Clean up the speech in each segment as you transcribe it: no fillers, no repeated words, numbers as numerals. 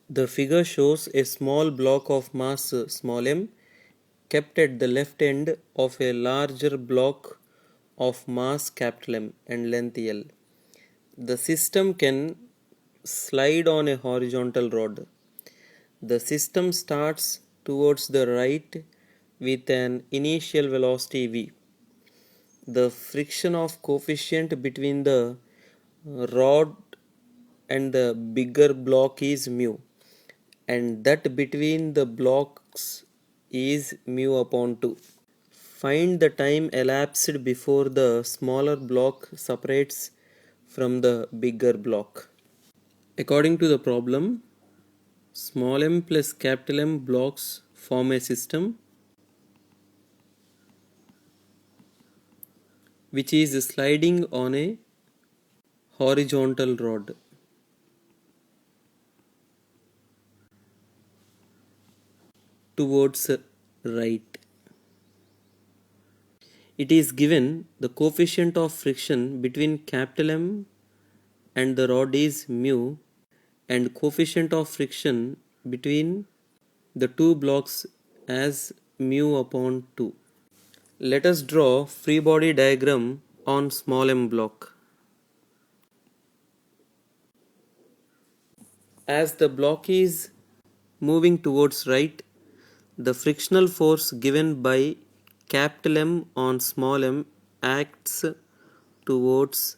The figure shows a small block of mass small m kept at the left end of a larger block of mass capital M and length L. The system can slide on a horizontal rod. The system starts towards the right with an initial velocity v. The friction of coefficient between the rod and the bigger block is mu, and that between the blocks is mu upon 2. Find the time elapsed before the smaller block separates from the bigger block. According to the problem, small m plus capital M blocks form a system which is sliding on a horizontal rod. Towards right. It is given the coefficient of friction between capital M and the rod is mu, and coefficient of friction between the two blocks as mu upon 2. Let us draw free body diagram on small m block. As the block is moving towards right, the frictional force given by capital M on small m acts towards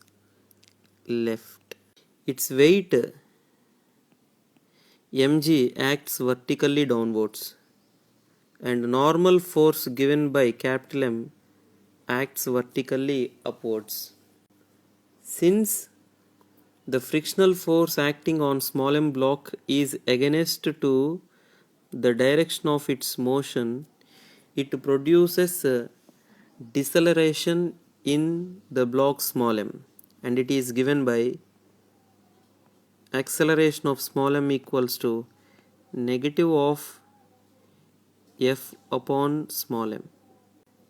left. Its weight mg acts vertically downwards, and normal force given by capital M acts vertically upwards. Since the frictional force acting on small m block is against to the direction of its motion, it produces a deceleration in the block small m, and it is given by acceleration of small m equals to negative of F upon small m,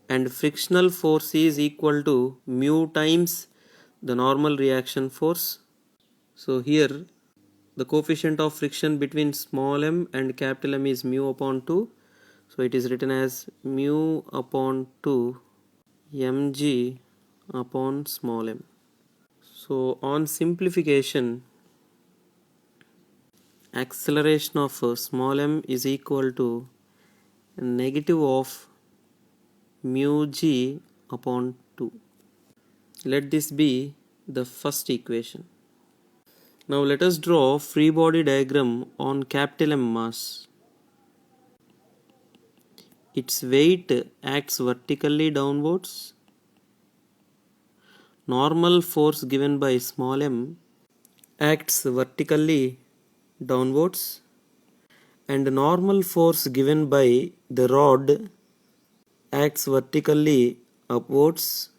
and frictional force is equal to mu times the normal reaction force. So here the coefficient of friction between small m and capital M is mu upon 2. So it is written as mu upon 2 mg upon small m. So on simplification, acceleration of small m is equal to negative of mu g upon 2. Let this be the first equation. Now let us draw free body diagram on capital M mass. Its weight acts vertically downwards. Normal force given by small m acts vertically downwards, and normal force given by the rod acts vertically upwards.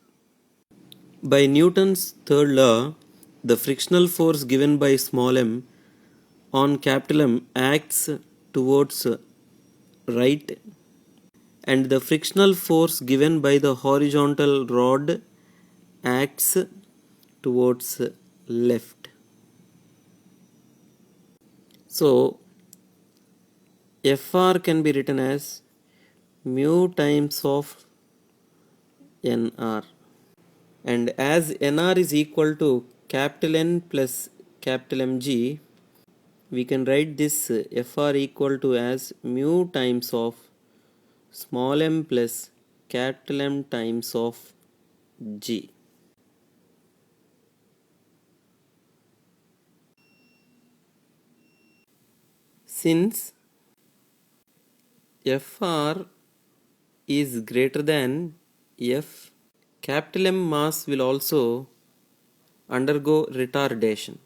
By Newton's third law, the frictional force given by small m on capital M acts towards right, and the frictional force given by the horizontal rod acts towards left. So Fr can be written as mu times of Nr, and as Nr is equal to capital N plus capital Mg, we can write this Fr equal to as mu times of small m plus capital M times of G. Since Fr is greater than F, capital M mass will also undergo retardation.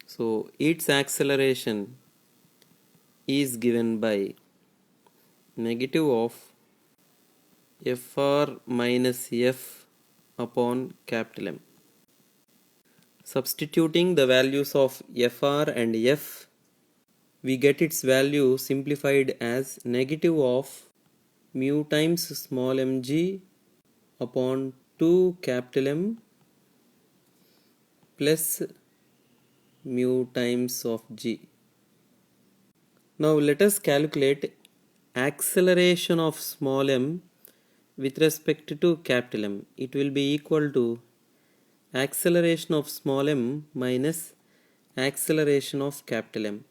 So its acceleration is given by negative of Fr minus F upon capital M. Substituting the values of Fr and F, we get its value simplified as negative of mu times small mg upon 2 capital M plus mu times of g. Now let us calculate acceleration of small m with respect to capital M. It will be equal to acceleration of small m minus acceleration of capital M.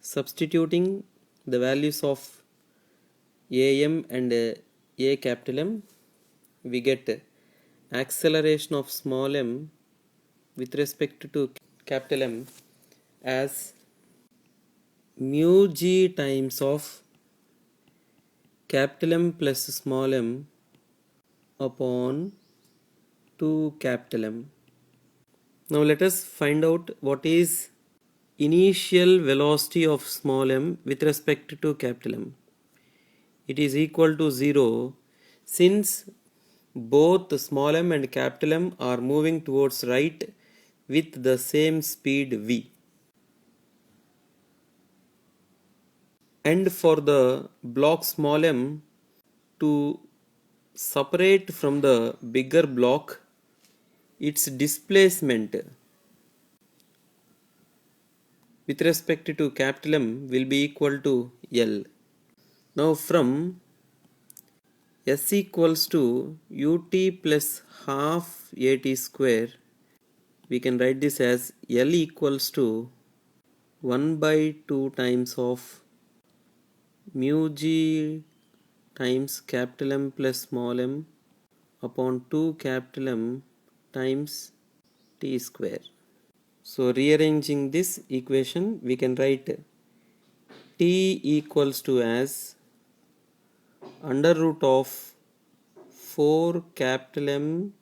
Substituting the values of am and a capital M, we get acceleration of small m with respect to capital M as mu g times of capital M plus small m upon 2 capital M. Now let us find out what is initial velocity of small m with respect to capital M. It is equal to 0 since both small m and capital M are moving towards right with the same speed v. And for the block small m to separate from the bigger block, its displacement with respect to capital M will be equal to L. Now from S equals to ut plus half at square, we can write this as L equals to 1 by 2 times of mu g times capital M plus small m upon 2 capital M times t square. So rearranging this equation, we can write t equals to as under root of 4 capital M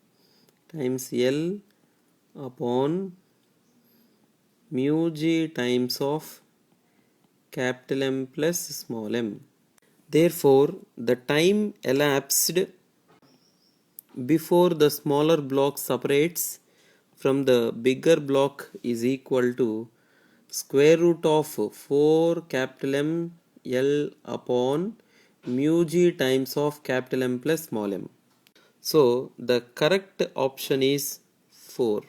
times L upon mu g times of capital M plus small m. Therefore, the time elapsed before the smaller block separates from the bigger block is equal to square root of 4 capital M L upon mu g times of capital M plus small m. So the correct option is 4.